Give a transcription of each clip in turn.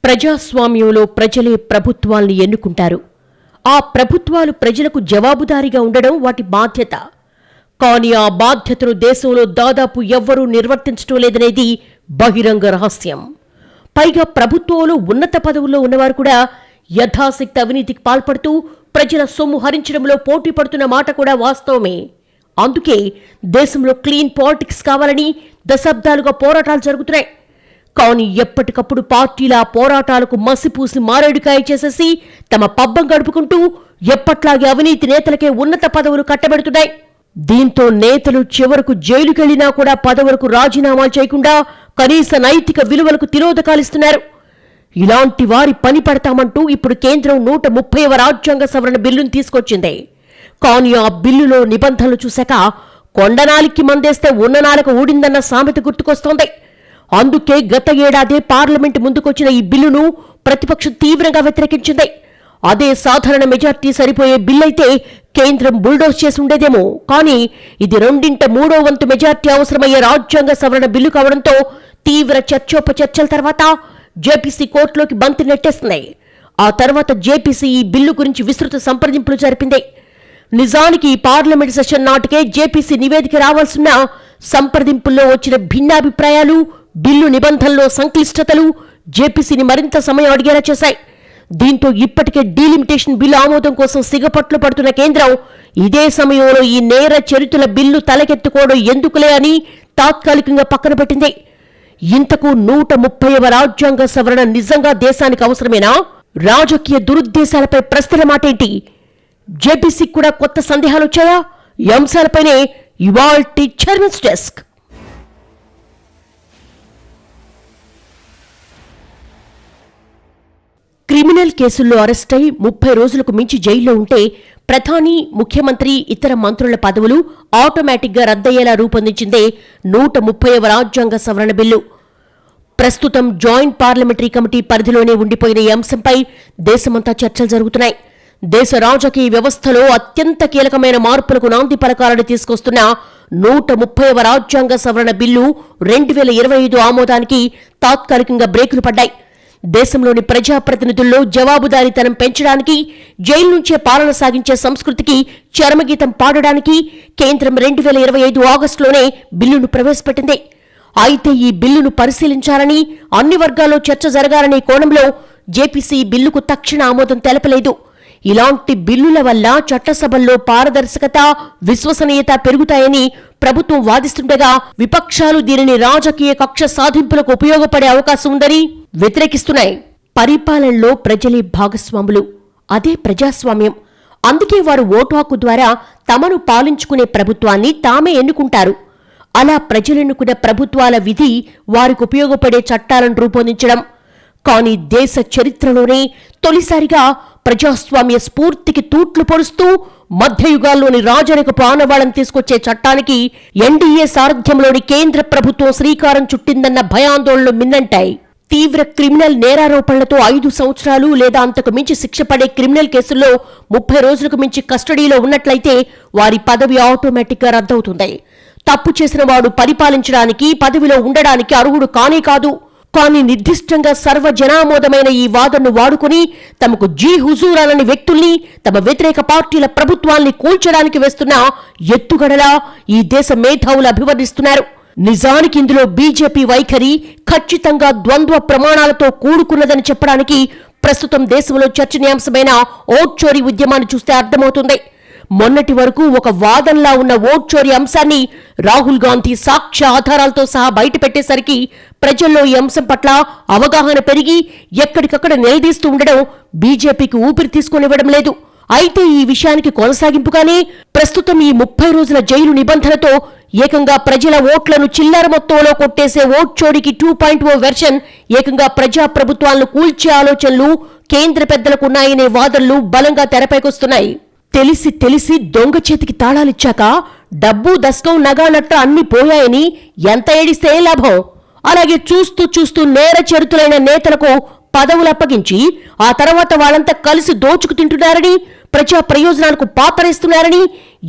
ప్రజాస్వామ్యంలో ప్రజలే ప్రభుత్వాల్ని ఎన్నుకుంటారు. ఆ ప్రభుత్వాలు ప్రజలకు జవాబుదారీగా ఉండడం వాటి బాధ్యత. కానీ ఆ బాధ్యతను దేశంలో దాదాపు ఎవ్వరూ నిర్వర్తించడం లేదనేది బహిరంగ రహస్యం. పైగా ప్రభుత్వంలో ఉన్నత పదవుల్లో ఉన్నవారు కూడా యథాశక్తి అవినీతికి పాల్పడుతూ ప్రజల సొమ్ము హరించడంలో పోటీ పడుతున్న మాట కూడా వాస్తవమే. అందుకే దేశంలో క్లీన్ పాలిటిక్స్ కావాలని దశాబ్దాలుగా పోరాటాలు జరుగుతున్నాయి. కానీ ఎప్పటికప్పుడు పార్టీల పోరాటాలకు మసిపూసి మారేడుకాయ చేసేసి తమ పబ్బం గడుపుకుంటూ ఎప్పట్లాగే అవినీతి నేతలకే ఉన్నత పదవులు కట్టబెడుతున్నాయి. దీంతో నేతలు చివరకు జైలుకెళ్లినా కూడా పదవులకు రాజీనామా చేయకుండా కనీస నైతిక విలువలకు తిరోధకాలిస్తున్నారు. ఇలాంటి వారి పని పడతామంటూ ఇప్పుడు కేంద్రం 130వ రాజ్యాంగ సవరణ బిల్లును తీసుకొచ్చింది. కానీ ఆ బిల్లులో నిబంధనలు చూశాక కొండనాలికి మందేస్తే ఉన్ననాలకు ఊడిందన్న సామెత గుర్తుకొస్తోంది. అందుకే గత ఏడాదే పార్లమెంటు ముందుకొచ్చిన ఈ బిల్లును ప్రతిపక్షం తీవ్రంగా వ్యతిరేకించింది. అదే సాధారణ మెజార్టీ సరిపోయే బిల్లైతే కేంద్రం బుల్డోజ్ చేసి ఉండేదేమో. కానీ ఇది 2/3 మెజార్టీ అవసరమయ్యే రాజ్యాంగ సవరణ బిల్లు కావడంతో తీవ్ర చర్చోపచర్చల తర్వాత జేపీసీ కోర్టులోకి బంతి నెట్టేస్తున్నాయి. ఆ తర్వాత జేపీసీ ఈ బిల్లు గురించి విస్తృత సంప్రదింపులు జరిపింది. నిజానికి ఈ పార్లమెంట్ సెషన్ నాటికే జేపీసీ నివేదిక రావాల్సిన సంప్రదింపుల్లో వచ్చిన భిన్నాభిప్రాయాలు, బిల్లు నిబంధనలో సంక్లిష్టతలు జేపీసీని మరింత సమయం అడిగేలా చేశాయి. దీంతో ఇప్పటికే డీలిమిటేషన్ బిల్లు ఆమోదం కోసం సిగపట్లు పడుతున్న కేంద్రం ఇదే సమయంలో ఈ నేర చరిత్రల బిల్లు తలకెత్తుకోవడం ఎందుకులే అని తాత్కాలికంగా పక్కన పెట్టింది. ఇంతకు 130వ రాజ్యాంగ సవరణ నిజంగా దేశానికి అవసరమేనా? రాజకీయ దురుద్దేశాలపై ప్రశ్నల మాటేంటి? జేపీసీకి కూడా కొత్త సందేహాలు వచ్చాయా? ఈ అంశాలపైనే ఇవాల్టి చైర్మన్స్ డెస్క్. క్రిమినల్ కేసుల్లో అరెస్టై 30 రోజులకు మించి జైల్లో ఉంటే ప్రధాని, ముఖ్యమంత్రి, ఇతర మంత్రుల పదవులు ఆటోమేటిక్గా రద్దయ్యేలా రూపొందించిందే 130వ రాజ్యాంగ సవరణ బిల్లు. ప్రస్తుతం జాయింట్ పార్లమెంటరీ కమిటీ పరిధిలోనే ఉండిపోయిన ఈ అంశంపై దేశమంతా చర్చలు జరుగుతున్నాయి. దేశ రాజకీయ వ్యవస్థలో అత్యంత కీలకమైన మార్పులకు నాంది పలకాలని తీసుకొస్తున్న 130వ రాజ్యాంగ సవరణ బిల్లు 2025 ఆమోదానికి తాత్కాలికంగా బ్రేకులు పడ్డాయి. దేశంలోని ప్రజాప్రతినిధుల్లో జవాబుదారీతనం పెంచడానికి, జైలు నుంచే పాలన సాగించే సంస్కృతికి చరమగీతం పాడడానికి కేంద్రం 2025 ఆగస్టులోనే బిల్లును ప్రవేశపెట్టింది. అయితే ఈ బిల్లును పరిశీలించాలని, అన్ని వర్గాల్లో చర్చ జరగాలనే కోణంలో జేపీసీ బిల్లుకు తక్షణ ఆమోదం తెలపలేదు. ఇలాంటి బిల్లుల వల్ల చట్టసభల్లో పారదర్శకత, విశ్వసనీయత పెరుగుతాయని ప్రభుత్వం వాదిస్తుండగా విపక్షాలు దీనిని రాజకీయ కక్ష సాధింపులకు ఉపయోగపడే అవకాశం ఉందని వ్యతిరేకిస్తున్నాయి. పరిపాలనలో ప్రజలే భాగస్వాములు, అదే ప్రజాస్వామ్యం. అందుకే వారు ఓటు హక్కు ద్వారా తమను పాలించుకునే ప్రభుత్వాన్ని తామే ఎన్నుకుంటారు. అలా ప్రజలెన్నుకున్న ప్రభుత్వాల విధి వారికి ఉపయోగపడే చట్టాలను రూపొందించడం. కానీ దేశ చరిత్రలోనే తొలిసారిగా ప్రజాస్వామ్య స్ఫూర్తికి తూట్లు పొడుస్తూ మధ్యయుగాల్లోని రాజరికపు ఆనవాళ్లను తీసుకొచ్చే చట్టానికి ఎన్డీఏ సారథ్యంలోని కేంద్ర ప్రభుత్వం శ్రీకారం చుట్టిందన్న భయాందోళనలు మిన్నంటాయి. తీవ్ర క్రిమినల్ నేరారోపణలతో 5 సంవత్సరాలు లేదా అంతకు మించి శిక్ష పడే క్రిమినల్ కేసుల్లో 30 రోజులకు మించి కస్టడీలో ఉన్నట్లయితే వారి పదవి ఆటోమేటిక్గా రద్దవుతుంది. తప్పు చేసిన వాడు పరిపాలించడానికి, పదవిలో ఉండడానికి అర్హుడు కానే కాదు. కానీ నిర్దిష్టంగా సర్వజనామోదమైన ఈ వాదనను వాడుకుని తమకు జీ హుజూరాలని వ్యక్తుల్ని, తమ వ్యతిరేక పార్టీల ప్రభుత్వాల్ని కూల్చడానికి వేస్తున్న ఎత్తుగడలా ఈ దేశ మేధావులు అభివర్ణిస్తున్నారు. నిజానికి ఇందులో బీజేపీ వైఖరి ఖచ్చితంగా ద్వంద్వ ప్రమాణాలతో కూడుకున్నదని చెప్పడానికి ప్రస్తుతం దేశంలో చర్చనీయాంశమైన ఓట్చోరీ ఉద్యమాన్ని చూస్తే అర్థమవుతుంది. మొన్నటి వరకు ఒక వాదనలా ఉన్న ఓట్చోరీ అంశాన్ని రాహుల్ గాంధీ సాక్ష్య ఆధారాలతో సహా బయటపెట్టేసరికి ప్రజల్లో ఈ అంశం పట్ల అవగాహన పెరిగి ఎక్కడికక్కడ నిలదీస్తూ ఉండడం బీజేపీకి ఊపిరి తీసుకునివ్వడం లేదు. అయితే ఈ విషయానికి కొనసాగింపుగానే ప్రస్తుతం ఈ 30 రోజుల జైలు నిబంధనతో ఏకంగా ప్రజల ఓట్లను చిల్లర మొత్తంలో కొట్టేసే ఓట్చోరీకి 2.0 వెర్షన్, ఏకంగా ప్రజాప్రభుత్వాలను కూల్చే ఆలోచనలు కేంద్ర పెద్దలకున్నాయనే వాదనలు బలంగా తెరపైకొస్తున్నాయి. తెలిసి దొంగ చేతికి తాళాలిచ్చాక డబ్బు, దశకం, నగానట్టు అన్ని పోయాయని ఎంత ఏడిస్తే లాభం? అలాగే చూస్తూ నేర చరిత్రులైన నేతలకు పదవులు అప్పగించి ఆ తర్వాత వాళ్ళంతా కలిసి దోచుకు తింటున్నారని, ప్రజా ప్రయోజనాలకు పాతరేస్తున్నారని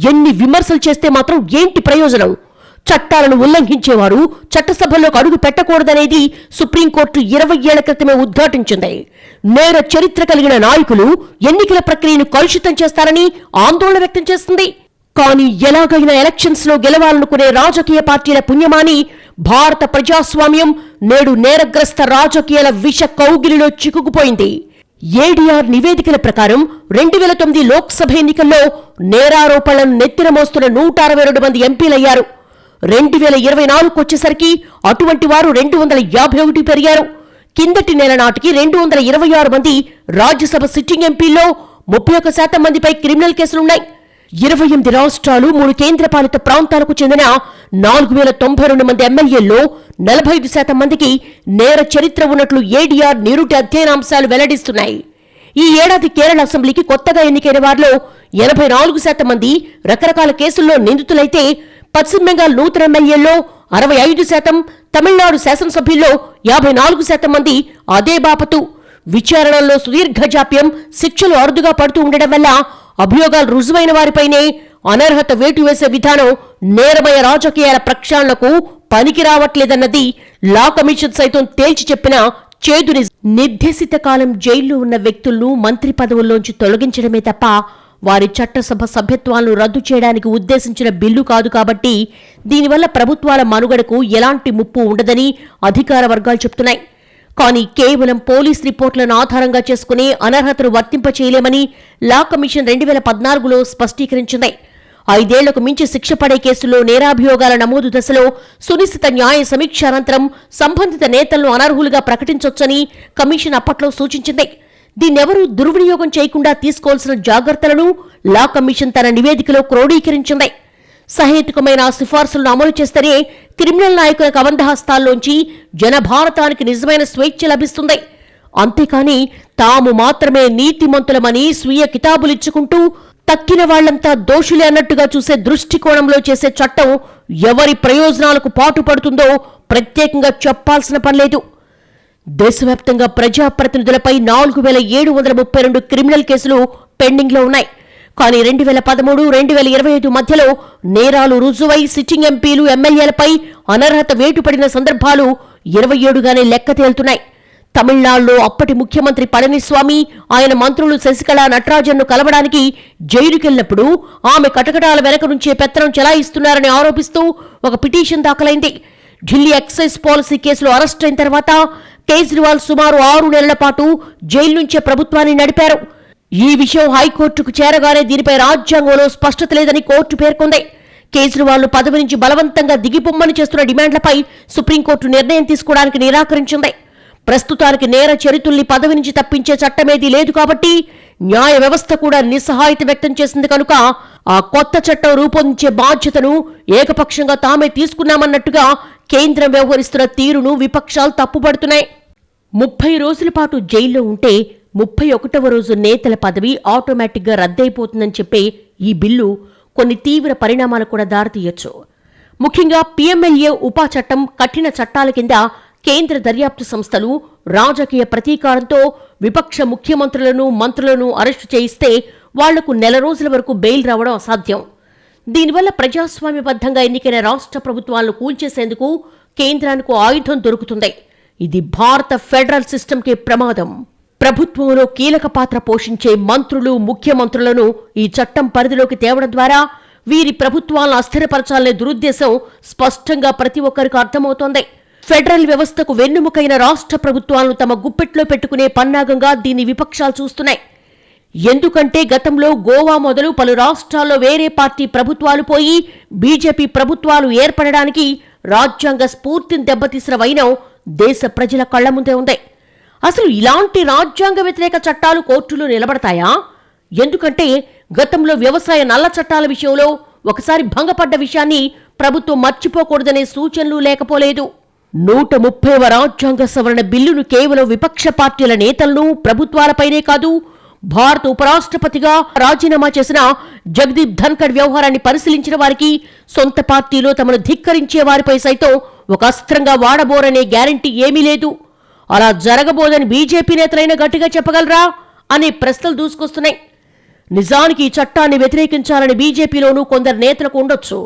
ఎన్ని విమర్శలు చేస్తే మాత్రం ఏంటి ప్రయోజనం? చట్టాలను ఉల్లంఘించేవారు చట్టసభల్లోకి అడుగు పెట్టకూడదనేది సుప్రీంకోర్టు 20 ఏళ్ల క్రితమే ఉద్ఘాటించింది. నేర చరిత్ర కలిగిన నాయకులు ఎన్నికల ప్రక్రియను కలుషితం చేస్తారని ఆందోళన వ్యక్తం చేస్తుంది. కానీ ఎలాగైనా ఎలక్షన్స్ లో గెలవాలనుకునే రాజకీయ పార్టీల పుణ్యమాని భారత ప్రజాస్వామ్యం నేడు నేరగ్రస్త రాజకీయాల విష కౌగిలిలో చిక్కుకుపోయింది. ఏడీఆర్ నివేదికల ప్రకారం 2009 లోక్సభ ఎన్నికల్లో నేరారోపణలను నెత్తిన మోస్తున్న 162 మంది ఎంపీలయ్యారు. 2024 వచ్చేసరికి అటువంటి వారు 251 పెరిగారు. కిందటి నెల నాటికి 226 మంది రాజ్యసభ సిట్టింగ్ ఎంపీల్లో 31% మందిపై క్రిమినల్ కేసులున్నాయి. 28 రాష్ట్రాలు 3 కేంద్రపాలిత ప్రాంతాలకు చెందిన 4092 మంది ఎమ్మెల్యేల్లో 45% మందికి నేర చరిత్ర ఉన్నట్లు ఏడీఆర్ నీరుటి అధ్యయనాంశాలు వెల్లడిస్తున్నాయి. ఈ ఏడాది కేరళ అసెంబ్లీకి కొత్తగా ఎన్నికైన వారిలో 84% మంది రకరకాల కేసుల్లో నిందితులైతే పశ్చిమ బెంగాల్ నూతన ఎమ్మెల్యేల్లో 65%, తమిళనాడు శాసనసభ్యుల్లో 54% మంది అదే బాపతు. విచారణల్లో సుదీర్ఘ జాప్యం, శిక్షలు అరుదుగా పడుతూ ఉండడం వల్ల అభియోగాలు రుజువైన వారిపైనే అనర్హత వేటు వేసే విధానం నేరమయ రాజకీయాల ప్రక్షాళనకు పనికి రావట్లేదన్నది లా కమిషన్ సైతం తేల్చి చెప్పిన చేదు నిజం. నిర్దేశిత కాలం జైల్లో ఉన్న వ్యక్తులను మంత్రి పదవుల్లోంచి తొలగించడమే తప్ప వారి చట్టసభ సభ్యత్వాలను రద్దు చేయడానికి ఉద్దేశించిన బిల్లు కాదు కాబట్టి దీనివల్ల ప్రభుత్వాల మనుగడకు ఎలాంటి ముప్పు ఉండదని అధికార వర్గాలు చెప్తున్నాయి. కానీ కేవలం పోలీస్ రిపోర్టులను ఆధారంగా చేసుకుని అనర్హతను వర్తింపచేయలేమని లా కమిషన్ 2014లో స్పష్టీకరించింది. 5 ఏళ్లకు మించి శిక్ష పడే కేసుల్లో నేరాభియోగాల నమోదు దశలో సునిశ్చిత న్యాయ సమీక్ష అనంతరం సంబంధిత నేతలను అనర్హులుగా ప్రకటించొచ్చని కమిషన్ అప్పట్లో సూచించింది. దీన్నెవరూ దుర్వినియోగం చేయకుండా తీసుకోవాల్సిన జాగ్రత్తలను లా కమిషన్ తన నివేదికలో క్రోడీకరించింది. సహేతుకమైన సిఫార్సులను అమలు చేస్తేనే క్రిమినల్ నాయకుల కబంధహస్తాల్లోంచి జనభారతానికి నిజమైన స్వేచ్ఛ లభిస్తుంది. అంతేకాని తాము మాత్రమే నీతిమంతులమని స్వీయ కితాబులిచ్చుకుంటూ తక్కిన వాళ్లంతా దోషులే అన్నట్టుగా చూసే దృష్టికోణంలో చేసే చట్టం ఎవరి ప్రయోజనాలకు పాటుపడుతుందో ప్రత్యేకంగా చెప్పాల్సిన పనిలేదు. దేశవ్యాప్తంగా ప్రజాప్రతినిధులపై 4732 క్రిమినల్ కేసులు పెండింగ్లో ఉన్నాయి. కానీ 2013, 2025 మధ్యలో నేరాలు రుజువై సిట్టింగ్ ఎంపీలు, ఎమ్మెల్యేలపై అనర్హత వేటుపడిన సందర్భాలు 27గానే లెక్క తేలుతున్నాయి. తమిళనాడులో అప్పటి ముఖ్యమంత్రి పళనిస్వామి, ఆయన మంత్రులు శశికళ, నటరాజన్ను కలవడానికి జైలుకెళ్లినప్పుడు ఆమె కటకటాల వెనక నుంచే పెత్తనం చెలాయిస్తున్నారని ఆరోపిస్తూ ఒక పిటిషన్ దాఖలైంది. ఢిల్లీ ఎక్సైజ్ పాలసీ కేసులో అరెస్ట్ అయిన తర్వాత కేజ్రీవాల్ సుమారు 6 నెలల పాటు జైలు నుంచే ప్రభుత్వాన్ని నడిపారు. ఈ విషయం హైకోర్టుకు చేరగానే దీనిపై రాజ్యాంగంలో స్పష్టత లేదని కోర్టు పేర్కొంది. కేజ్రీవాల్ పదవి నుంచి బలవంతంగా దిగిపోమ్మని చేస్తున్న డిమాండ్లపై సుప్రీంకోర్టు నిర్ణయం తీసుకోవడానికి నిరాకరించింది. ప్రస్తుతానికి నేర చరితుల్ని పదవి నుంచి తప్పించే చట్టమేదీ లేదు కాబట్టి న్యాయ వ్యవస్థ కూడా నిస్సహాయత వ్యక్తం చేసింది కనుక ఆ కొత్త చట్టం రూపొందించే బాధ్యతను ఏకపక్షంగా తామే తీసుకున్నామన్నట్టుగా కేంద్రం వ్యవహరిస్తున్న తీరును విపక్షాలు తప్పుపడుతున్నాయి. 30 రోజుల పాటు జైల్లో ఉంటే 31వ రోజు నేతల పదవి ఆటోమేటిక్గా రద్దయిపోతుందని చెప్పే ఈ బిల్లు కొన్ని తీవ్ర పరిణామాలకు కూడా దారితీయొచ్చు. ముఖ్యంగా పీఎంఎల్ఏ ఉపా చట్టం, కఠిన చట్టాల కింద కేంద్ర దర్యాప్తు సంస్థలు రాజకీయ ప్రతీకారంతో విపక్ష ముఖ్యమంత్రులను, మంత్రులను అరెస్టు చేయిస్తే వాళ్లకు నెల రోజుల వరకు బెయిల్ రావడం అసాధ్యం. దీనివల్ల ప్రజాస్వామ్యబద్ధంగా ఎన్నికైన రాష్ట్ర ప్రభుత్వాలను కూల్చేసేందుకు కేంద్రానికి ఆయుధం దొరుకుతుంది. ఇది భారత ఫెడరల్ సిస్టంకే ప్రమాదం. ప్రభుత్వంలో కీలక పాత్ర పోషించే మంత్రులు, ముఖ్యమంత్రులను ఈ చట్టం పరిధిలోకి తేవడం ద్వారా వీరి ప్రభుత్వాలను అస్థిరపరచాలనే దురుద్దేశం స్పష్టంగా ప్రతి ఒక్కరికి అర్థమవుతోంది. ఫెడరల్ వ్యవస్థకు వెన్నుముకైన రాష్ట్ర ప్రభుత్వాలను తమ గుప్పెట్లో పెట్టుకునే పన్నాగంగా దీన్ని విపక్షాలు చూస్తున్నాయి. ఎందుకంటే గతంలో గోవా మొదలు పలు రాష్ట్రాల్లో వేరే పార్టీ ప్రభుత్వాలు పోయి బీజేపీ ప్రభుత్వాలు ఏర్పడడానికి రాజ్యాంగ స్ఫూర్తిని దెబ్బతీసిన వైనం దేశ ప్రజల కళ్ల ముందే ఉంది. అసలు ఇలాంటి రాజ్యాంగ వ్యతిరేక చట్టాలు కోర్టులో నిలబడతాయా? ఎందుకంటే గతంలో వ్యవసాయ నల్ల చట్టాల విషయంలో ఒకసారి భంగపడ్డ విషయాన్ని ప్రభుత్వం మర్చిపోకూడదనే సూచనలు లేకపోలేదు. 130వ రాజ్యాంగ సవరణ బిల్లును కేవలం విపక్ష పార్టీల నేతలను, ప్రభుత్వాలపైనే కాదు, భారత ఉపరాష్ట్రపతిగా రాజీనామా చేసిన జగదీప్ ధన్కడ్ వ్యవహారాన్ని పరిశీలించిన వారికి సొంత పార్టీలో తమను ధిక్కరించే వారిపై సైతం ఒక అస్త్రంగా వాడబోరనే గ్యారంటీ ఏమీ లేదు. అలా జరగబోదని బీజేపీ నేతలైనా గట్టిగా చెప్పగలరా అనే ప్రశ్నలు దూసుకొస్తున్నాయి. నిజానికి ఈ చట్టాన్ని వ్యతిరేకించాలని బీజేపీలోనూ కొందరు నేతలకు ఉండొచ్చు.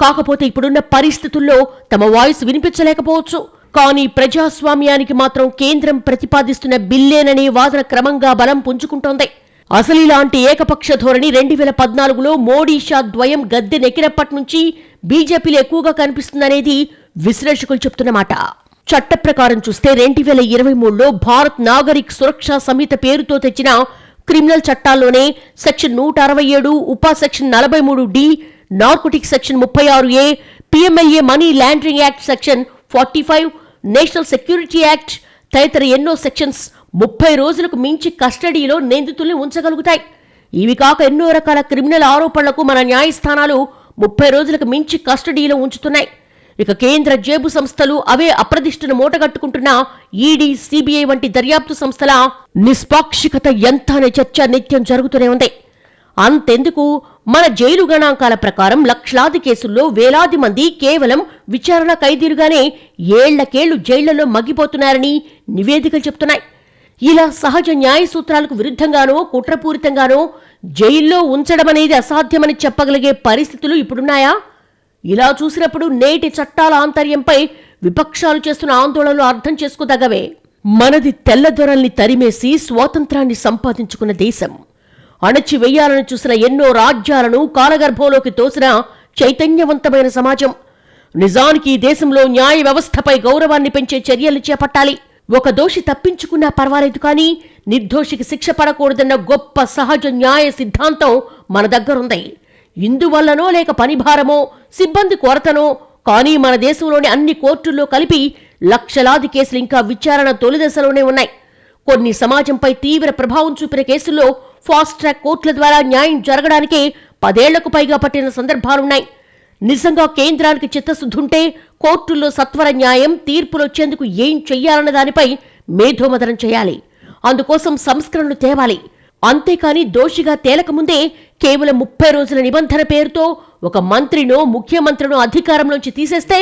కాకపోతే ఇప్పుడున్న పరిస్థితుల్లో తమ వాయిస్ వినిపించలేకపోవచ్చు. కానీ ప్రజాస్వామ్యానికి మాత్రం కేంద్రం ప్రతిపాదిస్తున్న బిల్లేననే వాదన క్రమంగా బలం పుంజుకుంటోంది. అసలు ఇలాంటి ఏకపక్ష ధోరణి 2014లో మోడీ షా ద్వయం గద్దెనెక్కినప్పటి నుంచి బీజేపీలో ఎక్కువగా కనిపిస్తుందనేది విశ్లేషకులు చెప్తున్నమాట. చట్ట ప్రకారం చూస్తే 2023లో భారత్ నాగరిక్ సురక్షా సంహిత పేరుతో తెచ్చిన క్రిమినల్ చట్టాల్లోనే సెక్షన్ 167, ఉప section 43D, narcotic section 36A, PMLA money laundering act section 45, national security act తదితర ఎన్నో సెక్షన్స్ 30 రోజులకు మించి కస్టడీలో నిందితుల్ని ఉంచగలుగుతాయి. ఇవి కాక ఎన్నో రకాల క్రిమినల్ ఆరోపణలకు మన న్యాయస్థానాలు 30 రోజులకు మించి కస్టడీలో ఉంచుతున్నాయి. ఇక కేంద్ర జేబు సంస్థలు అవే అప్రదిష్టను మూటగట్టుకుంటున్న ఈడీ, సిబిఐ వంటి దర్యాప్తు సంస్థల నిష్పాక్షికత ఎంత అనే చర్చ నిత్యం జరుగుతూనే ఉంది. అంతెందుకు, మన జైలు గణాంకాల ప్రకారం లక్షలాది కేసుల్లో వేలాది మంది కేవలం విచారణ ఖైదీలుగానే ఏళ్లకేళ్లు జైళ్లలో మగ్గిపోతున్నారని నివేదికలు చెప్తున్నాయి. ఇలా సహజ న్యాయ సూత్రాలకు విరుద్ధంగానో కుట్రపూరితంగానో జైల్లో ఉంచడమనేది అసాధ్యమని చెప్పగలిగే పరిస్థితులు ఇప్పుడున్నాయా? ఇలా చూసినప్పుడు నేటి చట్టాల ఆంతర్యంపై విపక్షాలు చేస్తున్న ఆందోళనలు అర్థం చేసుకోదగ్గవే. మనది తెల్లదొరల్ని తరిమేసి స్వాతంత్రాన్ని సంపాదించుకున్న దేశం. అణచివేయాలని చూసిన ఎన్నో రాజ్యాలను కాలగర్భంలోకి తోసిన చైతన్యవంతమైన సమాజం. నిజానికి ఈ దేశంలో న్యాయ వ్యవస్థపై గౌరవాన్ని పెంచే చర్యలు చేపట్టాలి. ఒక దోషి తప్పించుకున్నా పర్వాలేదు, కానీ నిర్దోషికి శిక్ష పడకూడదన్న గొప్ప సహజ న్యాయ సిద్ధాంతం మన దగ్గరుంది. ఇందువల్లనో లేక పనిభారమో సిబ్బంది కొరతనో కానీ మన దేశంలోని అన్ని కోర్టుల్లో కలిపి లక్షలాది కేసులు ఇంకా విచారణ తొలిదశలోనే ఉన్నాయి. కొన్ని సమాజంపై తీవ్ర ప్రభావం చూపిన కేసుల్లో ఫాస్ట్ ట్రాక్ కోర్టుల ద్వారా న్యాయం జరగడానికే 10 ఏళ్లకు పైగా పట్టిన సందర్భాలున్నాయి. నిజంగా కేంద్రానికి చిత్తశుద్ధుంటే కోర్టుల్లో సత్వర న్యాయం తీర్పులొచ్చేందుకు ఏం చెయ్యాలన్న దానిపై మేధోమథనం చేయాలి. అందుకోసం సంస్కరణలు తేవాలి. అంతేకాని దోషిగా తేలకముందే కేవలం 30 రోజుల నిబంధన పేరుతో ఒక మంత్రినో ముఖ్యమంత్రినో అధికారంలోంచి తీసేస్తే,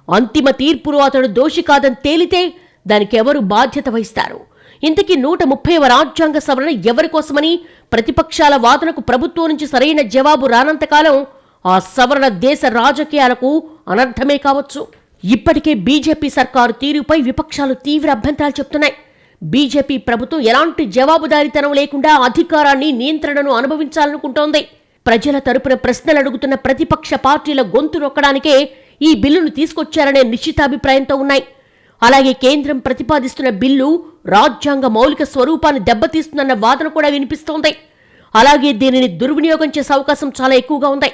అంతిమ తీర్పులో అతడు దోషి కాదని తేలితే దానికెవరు బాధ్యత వహిస్తారు? ఇంతకీ 130వ రాజ్యాంగ సవరణ ఎవరికోసమని ప్రతిపక్షాల వాదనకు ప్రభుత్వం నుంచి సరైన జవాబు రానంతకాలం ఆ సవరణ దేశ రాజకీయాలకు అనర్థమే కావచ్చు. ఇప్పటికే బీజేపీ సర్కారు తీరుపై విపక్షాలు తీవ్ర అభ్యంతరాలు చెప్తున్నాయి. బీజేపీ ప్రభుత్వం ఎలాంటి జవాబుదారీతనం లేకుండా అధికారాన్ని, నియంత్రణను అనుభవించాలనుకుంటోంది. ప్రజల తరపున ప్రశ్నలు అడుగుతున్న ప్రతిపక్ష పార్టీల గొంతు నొక్కడానికే ఈ బిల్లును తీసుకొచ్చారనే నిశ్చితాభిప్రాయంతో ఉన్నాయి. అలాగే కేంద్రం ప్రతిపాదిస్తున్న బిల్లు రాజ్యాంగ మౌలిక స్వరూపాన్ని దెబ్బతీస్తుందన్న వాదన కూడా వినిపిస్తోంది. అలాగే దీనిని దుర్వినియోగం చేసే అవకాశం చాలా ఎక్కువగా ఉంది.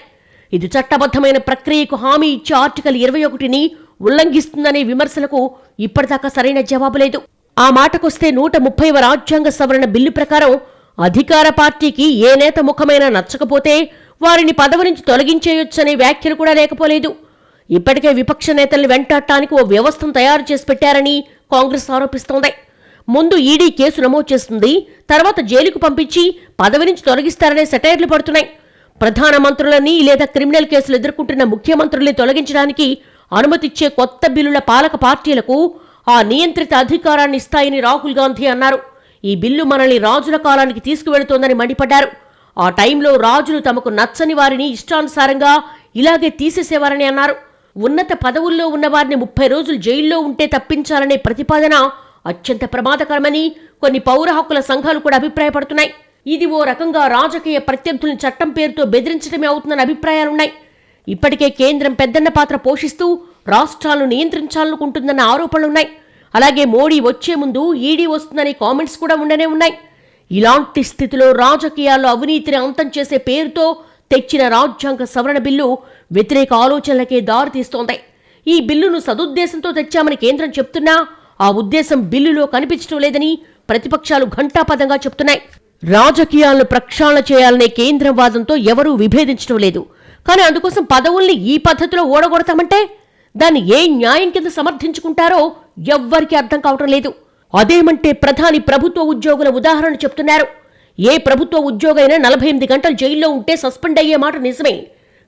ఇది చట్టబద్ధమైన ప్రక్రియకు హామీ ఇచ్చే ఆర్టికల్ 21ని ఉల్లంఘిస్తుందనే విమర్శలకు ఇప్పటిదాకా సరైన జవాబు లేదు. ఆ మాటకొస్తే 130వ రాజ్యాంగ సవరణ బిల్లు ప్రకారం అధికార పార్టీకి ఏ నేత ముఖమైనా నచ్చకపోతే వారిని పదవి నుంచి తొలగించేయొచ్చనే వ్యాఖ్యలు కూడా లేకపోలేదు. ఇప్పటికే విపక్ష నేతల్ని వెంటాడటానికి ఓ వ్యవస్థను తయారు చేసి పెట్టారని కాంగ్రెస్ ఆరోపిస్తోంది. ముందు ఈడీ కేసు నమోదు చేస్తుంది, తర్వాత జైలుకు పంపించి పదవి నుంచి తొలగిస్తారనే సెటైర్లు పడుతున్నాయి. ప్రధానమంత్రులని లేదా క్రిమినల్ కేసులు ఎదుర్కొంటున్న ముఖ్యమంత్రుల్ని తొలగించడానికి అనుమతిచ్చే కొత్త బిల్లుల పాలక పార్టీలకు ఆ నియంత్రిత అధికారాన్ని ఇస్తాయని రాహుల్ గాంధీ అన్నారు. ఈ బిల్లు మనల్ని రాజుల కాలానికి తీసుకువెళుతోందని మండిపడ్డారు. ఆ టైంలో రాజులు తమకు నచ్చని వారిని ఇష్టానుసారంగా ఇలాగే తీసేసేవారని అన్నారు. ఉన్నత పదవుల్లో ఉన్న వారిని 30 రోజులు జైల్లో ఉంటే తప్పించాలనే ప్రతిపాదన అత్యంత ప్రమాదకరమని కొన్ని పౌర హక్కుల సంఘాలు కూడా అభిప్రాయపడుతున్నాయి. ఇది ఓ రకంగా రాజకీయ ప్రత్యర్థుల్ని చట్టం పేరుతో బెదిరించడమే అవుతుందన్న అభిప్రాయాలున్నాయి. ఇప్పటికే కేంద్రం పెద్దన్న పాత్ర పోషిస్తూ రాష్ట్రాలను నియంత్రించాలనుకుంటుందన్న ఆరోపణలున్నాయి. అలాగే మోడీ వచ్చే ముందు ఈడీ వస్తుందనే కామెంట్స్ కూడా ఉండనే ఉన్నాయి. ఇలాంటి స్థితిలో రాజకీయాల్లో అవినీతిని అంతం చేసే పేరుతో తెచ్చిన రాజ్యాంగ సవరణ బిల్లు వ్యతిరేక ఆలోచనలకే దారితీస్తోంది. ఈ బిల్లును సదుద్దేశంతో తెచ్చామని కేంద్రం చెప్తున్నా ఆ ఉద్దేశం బిల్లులో కనిపించడం లేదని ప్రతిపక్షాలు ఘంటాపథంగా చెప్తున్నాయి. రాజకీయాలను ప్రక్షాళన చేయాలనే కేంద్రం వాదంతో ఎవరూ విభేదించడం లేదు. కానీ అందుకోసం పదవుల్ని ఈ పద్ధతిలో ఓడగొడతామంటే దాన్ని ఏ న్యాయం కింద సమర్థించుకుంటారో ఎవ్వరికీ అర్థం కావటం లేదు. అదేమంటే ప్రధాని ప్రభుత్వ ఉద్యోగుల ఉదాహరణ చెప్తున్నారు. ఏ ప్రభుత్వ ఉద్యోగైనా 48 గంటలు జైల్లో ఉంటే సస్పెండ్ అయ్యే మాట నిజమే,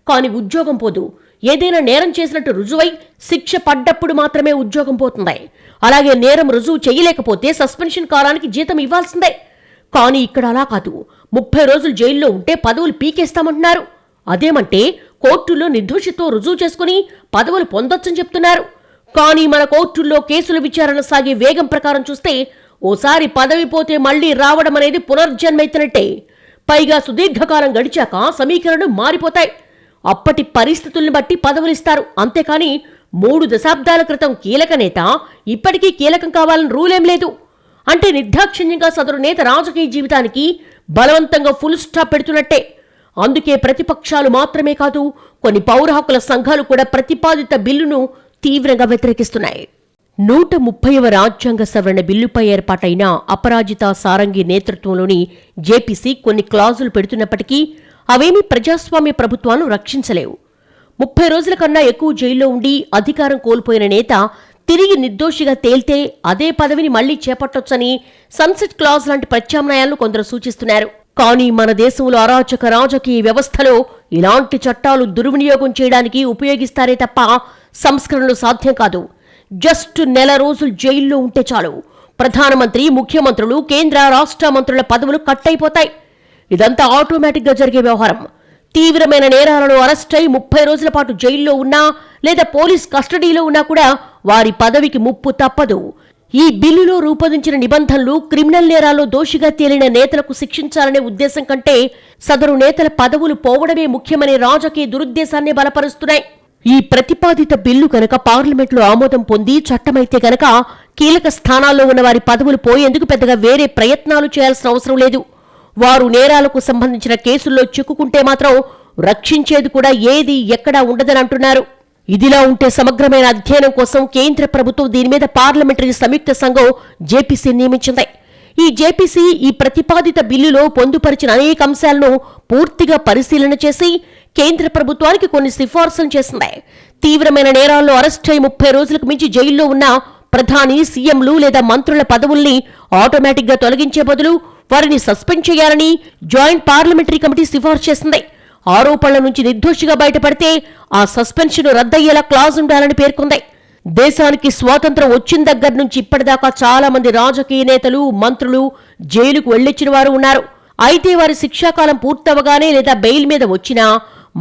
కానీ ఉద్యోగం పోదు. ఏదైనా నేరం చేసినట్టు రుజువై శిక్ష పడ్డప్పుడు మాత్రమే ఉద్యోగం పోతుంది. అలాగే నేరం రుజువు చేయలేకపోతే సస్పెన్షన్ కాలానికి జీతం ఇవ్వాల్సిందే. కానీ ఇక్కడ అలా కాదు. 30 రోజులు జైల్లో ఉంటే పదవులు పీకేస్తామంటున్నారు. అదేమంటే కోర్టుల్లో నిర్దోషిత్వం రుజువు చేసుకుని పదవులు పొందొచ్చని చెప్తున్నారు. కానీ మన కోర్టుల్లో కేసుల విచారణ సాగే వేగం ప్రకారం చూస్తే ఓసారి పదవి పోతే మళ్లీ రావడం అనేది పునర్జన్మైతున్నట్టే. పైగా సుదీర్ఘకాలం గడిచాక సమీకరణలు మారిపోతాయి. అప్పటి పరిస్థితుల్ని బట్టి పదవులిస్తారు. అంతేకాని 3 దశాబ్దాల క్రితం కీలక నేత ఇప్పటికీ కీలకం కావాలని రూలేం లేదు. అంటే నిర్దాక్షిణ్యంగా సదరు నేత రాజకీయ జీవితానికి బలవంతంగా ఫుల్ స్టాప్ పెడుతున్నట్టే. అందుకే ప్రతిపక్షాలు మాత్రమే కాదు, కొన్ని పౌర హక్కుల సంఘాలు కూడా ప్రతిపాదిత బిల్లును తీవ్రంగా వ్యతిరేకిస్తున్నాయి. 130వ రాజ్యాంగ సవరణ బిల్లుపై ఏర్పాటైన అపరాజిత సారంగి నేతృత్వంలోని జేపీసీ కొన్ని క్లాజులు పెడుతున్నప్పటికీ అవేమీ ప్రజాస్వామ్య ప్రభుత్వాలను రక్షించలేవు. 30 రోజుల కన్నా ఎక్కువ జైల్లో ఉండి అధికారం కోల్పోయిన నేత తిరిగి నిర్దోషిగా తేల్తే అదే పదవిని మళ్లీ చేపట్టొచ్చని సన్సెట్ క్లాజ్ లాంటి ప్రత్యామ్నాయాలను కొందరు సూచిస్తున్నారు. కానీ మన దేశంలో అరాచక రాజకీయ వ్యవస్థలో ఇలాంటి చట్టాలు దుర్వినియోగం చేయడానికి ఉపయోగిస్తారే తప్ప సంస్కరణలు సాధ్యం కాదు. జస్ట్ నెల రోజులు జైల్లో ఉంటే చాలు, ప్రధానమంత్రి, ముఖ్యమంత్రులు, కేంద్ర రాష్ట్ర మంత్రుల పదవులు కట్టయిపోతాయి. ఇదంతా ఆటోమేటిక్గా జరిగే వ్యవహారం. తీవ్రమైన నేరాలలో అరెస్ట్ అయి 30 రోజుల పాటు జైల్లో ఉన్నా లేదా పోలీస్ కస్టడీలో ఉన్నా కూడా వారి పదవికి ముప్పు తప్పదు. ఈ బిల్లులో రూపొందించిన నిబంధనలు క్రిమినల్ నేరాల్లో దోషిగా తేలిన నేతలకు శిక్షించాలనే ఉద్దేశం కంటే సదరు నేతల పదవులు పోవడమే ముఖ్యమనే రాజకీయ దురుద్దేశాన్ని బలపరుస్తున్నాయి. ఈ ప్రతిపాదిత బిల్లు కనుక పార్లమెంట్లో ఆమోదం పొంది చట్టమైతే గనక కీలక స్థానాల్లో ఉన్న వారి పదవులు పోయేందుకు పెద్దగా వేరే ప్రయత్నాలు చేయాల్సిన అవసరం లేదు. వారు నేరాలకు సంబంధించిన కేసుల్లో చిక్కుకుంటే మాత్రం రక్షించేది కూడా ఏది ఎక్కడా ఉండదని అంటున్నారు. ఇదిలా ఉంటే సమగ్రమైన అధ్యయనం కోసం కేంద్ర ప్రభుత్వం దీని మీద పార్లమెంటరీ సంయుక్త సంఘం జేపీసీ నియమించింది. ఈ జేపీసీ ఈ ప్రతిపాదిత బిల్లులో పొందుపరిచిన అనేక అంశాలను పూర్తిగా పరిశీలన చేసి కేంద్ర ప్రభుత్వానికి కొన్ని సిఫార్సులు చేసింది. తీవ్రమైన నేరాల్లో అరెస్ట్ అయి 30 రోజులకు మించి జైల్లో ఉన్న ప్రధాని, సీఎంలు లేదా మంత్రుల పదవుల్ని ఆటోమేటిక్గా తొలగించే బదులు వారిని సస్పెండ్ చేయాలని జాయింట్ పార్లమెంటరీ కమిటీ సిఫార్సు చేసింది. ఆరోపణల నుంచి నిర్దోషిగా బయటపడితే ఆ సస్పెన్షన్ రద్దయ్యేలా క్లాజ్ ఉండాలని పేర్కొంది. దేశానికి స్వాతంత్రం వచ్చిన దగ్గర నుంచి ఇప్పటిదాకా చాలా మంది రాజకీయ నేతలు, మంత్రులు జైలుకు వెళ్లొచ్చిన వారు ఉన్నారు. అయితే వారి శిక్షాకాలం పూర్తవగానే లేదా బెయిల్ మీద వచ్చినా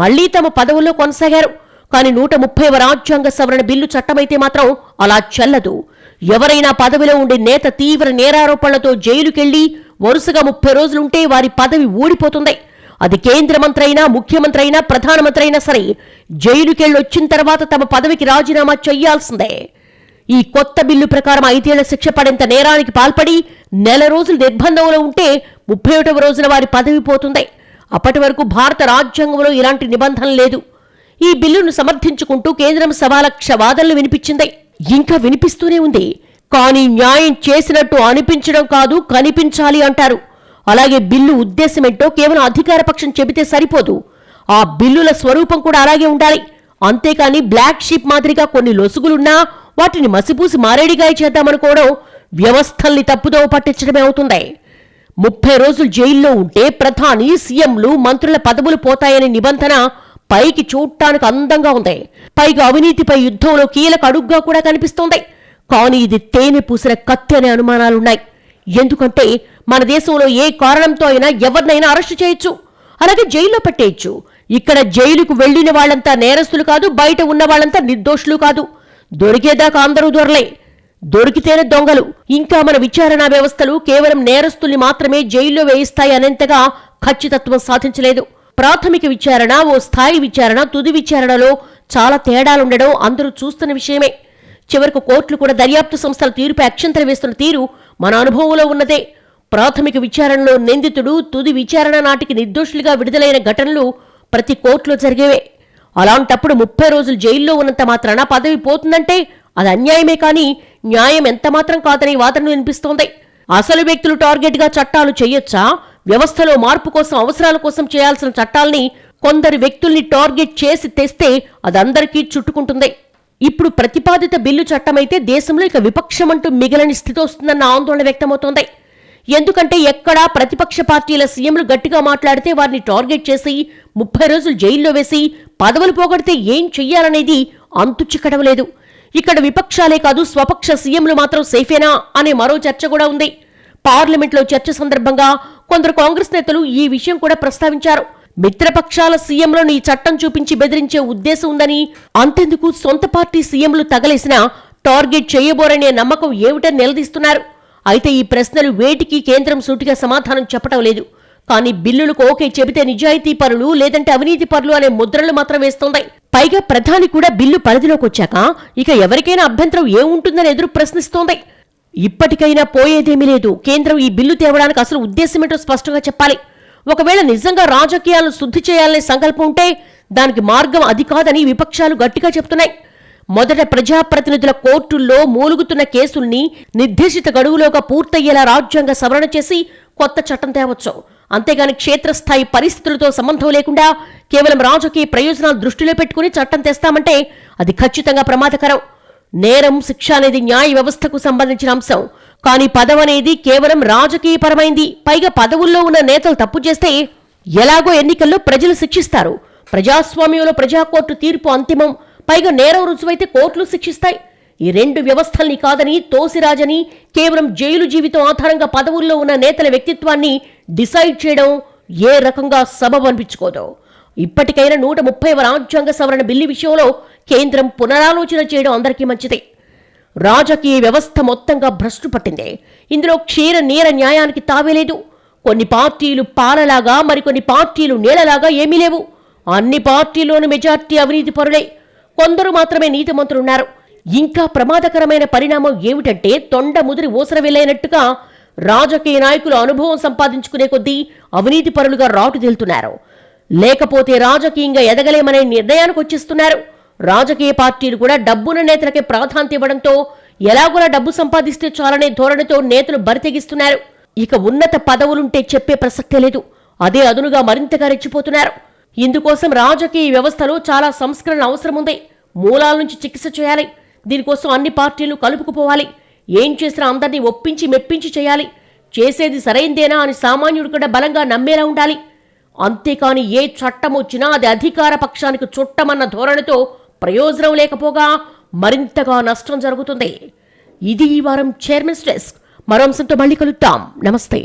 మళ్లీ తమ పదవుల్లో కొనసాగారు. కానీ 130వ రాజ్యాంగ సవరణ బిల్లు చట్టమైతే మాత్రం అలా చెల్లదు. ఎవరైనా పదవిలో ఉండే నేత తీవ్ర నేరారోపణలతో జైలుకెళ్లి వరుసగా 30 రోజులుంటే వారి పదవి ఊడిపోతుంది. అది కేంద్ర మంత్రి అయినా, ముఖ్యమంత్రి అయినా, ప్రధానమంత్రి అయినా సరే జైలుకెళ్ళొచ్చిన తర్వాత తమ పదవికి రాజీనామా చెయ్యాల్సిందే. ఈ కొత్త బిల్లు ప్రకారం 5 ఏళ్ల శిక్ష పడేంత నేరానికి పాల్పడి నెల రోజులు నిర్బంధంలో ఉంటే 31వ రోజున వారి పదవి పోతుంది. అప్పటి వరకు భారత రాజ్యాంగంలో ఇలాంటి నిబంధన లేదు. ఈ బిల్లును సమర్థించుకుంటూ కేంద్రం సవాలక్ష వాదనలు వినిపించింది, ఇంకా వినిపిస్తూనే ఉంది. కానీ న్యాయం చేసినట్టు అనిపించడం కాదు, కనిపించాలి అంటారు. అలాగే బిల్లు ఉద్దేశమేంటో కేవలం అధికార పక్షం చెబితే సరిపోదు, ఆ బిల్లుల స్వరూపం కూడా అలాగే ఉండాలి. అంతేకాని బ్లాక్ షీప్ మాదిరిగా కొన్ని లొసుగులున్నా వాటిని మసిపూసి మారేడిగాయ చేద్దామనుకోవడం వ్యవస్థల్ని తప్పుదోవ పట్టించడమే అవుతుంది. 30 రోజులు జైల్లో ఉంటే ప్రధాని, సీఎంలు, మంత్రుల పదవులు పోతాయనే నిబంధన పైకి చూడటానికి అందంగా ఉంది. పైగా అవినీతిపై యుద్ధంలో కీలక అడుగ్గా కూడా కనిపిస్తోంది. కానీ ఇది తేనె పూసిన కత్తి అనే అనుమానాలున్నాయి. ఎందుకంటే మన దేశంలో ఏ కారణంతో అయినా ఎవరినైనా అరెస్టు చేయొచ్చు, అలాగే జైల్లో పెట్టేయచ్చు. ఇక్కడ జైలుకు వెళ్లిన వాళ్లంతా నేరస్తులు కాదు, బయట ఉన్న వాళ్లంతా నిర్దోషులు కాదు. దొరికేదాకా అందరూ దొరలే, దొరికితేనే దొంగలు. ఇంకా మన విచారణా వ్యవస్థలు కేవలం నేరస్తుల్ని మాత్రమే జైల్లో వేయిస్తాయి అనేంతగా ఖచ్చితత్వం సాధించలేదు. ప్రాథమిక విచారణ, ఓ స్థాయి విచారణ, తుది విచారణలో చాలా తేడాలుండడం అందరూ చూస్తున్న విషయమే. చివరకు కోర్టులు కూడా దర్యాప్తు సంస్థల తీరుపై అక్షంతలు వేస్తున్న తీరు మన అనుభవంలో ఉన్నదే. ప్రాథమిక విచారణలో నిందితుడు తుది విచారణ నాటికి నిర్దోషులుగా విడుదలైన ఘటనలు ప్రతి కోర్టులో జరిగేవే. అలాంటప్పుడు 30 రోజులు జైల్లో ఉన్నంత మాత్రాన పదవి పోతుందంటే అది అన్యాయమే కానీ న్యాయం ఎంతమాత్రం కాదని వాదనలు వినిపిస్తోంది. అసలు వ్యక్తులు టార్గెట్గా చట్టాలు చేయొచ్చా? వ్యవస్థలో మార్పు కోసం, అవసరాల కోసం చేయాల్సిన చట్టాల్ని కొందరు వ్యక్తుల్ని టార్గెట్ చేసి తెస్తే అదందరికీ చుట్టుకుంటుంది. ఇప్పుడు ప్రతిపాదిత బిల్లు చట్టమైతే దేశంలో ఇక విపక్షమంటూ మిగిలని స్థితి వస్తుందన్న ఆందోళన వ్యక్తమవుతోంది. ఎందుకంటే ఎక్కడా ప్రతిపక్ష పార్టీల సీఎంలు గట్టిగా మాట్లాడితే వారిని టార్గెట్ చేసి 30 రోజులు జైల్లో వేసి పదవులు పోగొడితే ఏం చెయ్యాలనేది అంతు చిక్కడం లేదు. ఇక్కడ విపక్షాలే కాదు, స్వపక్ష సీఎంలు మాత్రం సేఫేనా అనే మరో చర్చ కూడా ఉంది. పార్లమెంట్లో చర్చ సందర్భంగా కొందరు కాంగ్రెస్ నేతలు ఈ విషయం కూడా ప్రస్తావించారు. మిత్రపక్షాల సీఎంలను ఈ చట్టం చూపించి బెదిరించే ఉద్దేశం ఉందని, అంతెందుకు సొంత పార్టీ సీఎంలు తగలేసినా టార్గెట్ చేయబోరనే నమ్మకం ఏమిటని నిలదీస్తున్నారు. అయితే ఈ ప్రశ్నలు వేటికి కేంద్రం సూటిగా సమాధానం చెప్పడం లేదు. కానీ బిల్లులకు ఓకే చెబితే నిజాయితీ పరులు లేదంటే అవినీతి పరులు అనే ముద్రలు మాత్రం వేస్తోంది. పైగా ప్రధాని కూడా బిల్లు పరిధిలోకి వచ్చాక ఇక ఎవరికైనా అభ్యంతరం ఏముంటుందని ఎదురు ప్రశ్నిస్తోంది. ఇప్పటికైనా పోయేదేమీ లేదు. కేంద్రం ఈ బిల్లు తేవడానికి అసలు ఉద్దేశమేంటో స్పష్టంగా చెప్పాలి. ఒకవేళ నిజంగా రాజకీయాలను శుద్ధి చేయాలనే సంకల్పం ఉంటే దానికి మార్గం అది కాదని విపక్షాలు గట్టిగా చెప్తున్నాయి. మొదట ప్రజాప్రతినిధుల కోర్టుల్లో మూలుగుతున్న కేసుల్ని నిర్దేశిత గడువులోగా పూర్తయ్యేలా రాజ్యాంగ సవరణ చేసి కొత్త చట్టం తేవచ్చు. అంతేగాని క్షేత్రస్థాయి పరిస్థితులతో సంబంధం లేకుండా కేవలం రాజకీయ ప్రయోజనాలు దృష్టిలో పెట్టుకుని చట్టం తెస్తామంటే అది ఖచ్చితంగా ప్రమాదకరం. నేరం, శిక్ష అనేది న్యాయ వ్యవస్థకు సంబంధించిన అంశం. కానీ పదవనేది కేవలం రాజకీయపరమైంది. పైగా పదవుల్లో ఉన్న నేతలు తప్పు చేస్తే ఎలాగో ఎన్నికల్లో ప్రజలు శిక్షిస్తారు. ప్రజాస్వామ్యంలో ప్రజాకోర్టు తీర్పు అంతిమం. పైగా నేరం రుజువైతే కోర్టులు శిక్షిస్తాయి. ఈ రెండు వ్యవస్థల్ని కాదని, తోసిరాజని, కేవలం జైలు జీవితం ఆధారంగా పదవుల్లో ఉన్న నేతల వ్యక్తిత్వాన్ని డిసైడ్ చేయడం ఏ రకంగా సబబు అనిపించుకోదు. ఇప్పటికైనా 130వ రాజ్యాంగ సవరణ బిల్లు విషయంలో కేంద్రం పునరాలోచన చేయడం అందరికీ మంచిదే. రాజకీయ వ్యవస్థ మొత్తంగా భ్రష్టు పట్టింది. ఇందులో క్షీర నీర న్యాయానికి తావేలేదు. కొన్ని పార్టీలు పాలలాగా, మరికొన్ని పార్టీలు నీళ్లలాగా ఏమీ లేవు. అన్ని పార్టీల్లోనూ మెజార్టీ అవినీతి పరులే. కొందరు మాత్రమే నీతిమంతులున్నారు. ఇంకా ప్రమాదకరమైన పరిణామం ఏమిటంటే తొండ ముదిరి ఊసర వెళ్ళైనట్టుగా రాజకీయ నాయకులు అనుభవం సంపాదించుకునే కొద్దీ అవినీతి పరులుగా రాటుదేలుతున్నారు. లేకపోతే రాజకీయంగా ఎదగలేమనే నిర్ణయానికి వచ్చేస్తున్నారు. రాజకీయ పార్టీలు కూడా డబ్బున్న నేతలకే ప్రాధాన్యత ఇవ్వడంతో ఎలాగోలా డబ్బు సంపాదిస్తే చాలనే ధోరణితో నేతలు బరితెగిస్తున్నారు. ఇక ఉన్నత పదవులుంటే చెప్పే ప్రసక్తే లేదు. అదే అదునుగా మరింతగా రెచ్చిపోతున్నారు. ఇందుకోసం రాజకీయ వ్యవస్థలో చాలా సంస్కరణ అవసరం ఉంది. మూలాల నుంచి చికిత్స చేయాలి. దీనికోసం అన్ని పార్టీలు కలుపుకుపోవాలి. ఏం చేసినా అందరినీ ఒప్పించి మెప్పించి చేయాలి. చేసేది సరైందేనా అని సామాన్యుడు కూడా బలంగా నమ్మేలా ఉండాలి. అంతేకాని ఏ చట్టం వచ్చినా అది అధికార పక్షానికి చుట్టమన్న ధోరణితో ప్రయోజనం లేకపోగా మరింతగా నష్టం జరుగుతుంది. ఇది ఈ వారం చైర్మన్స్ డెస్క్. మరో అంశంతో మళ్ళీ కలుద్దాం. నమస్తే.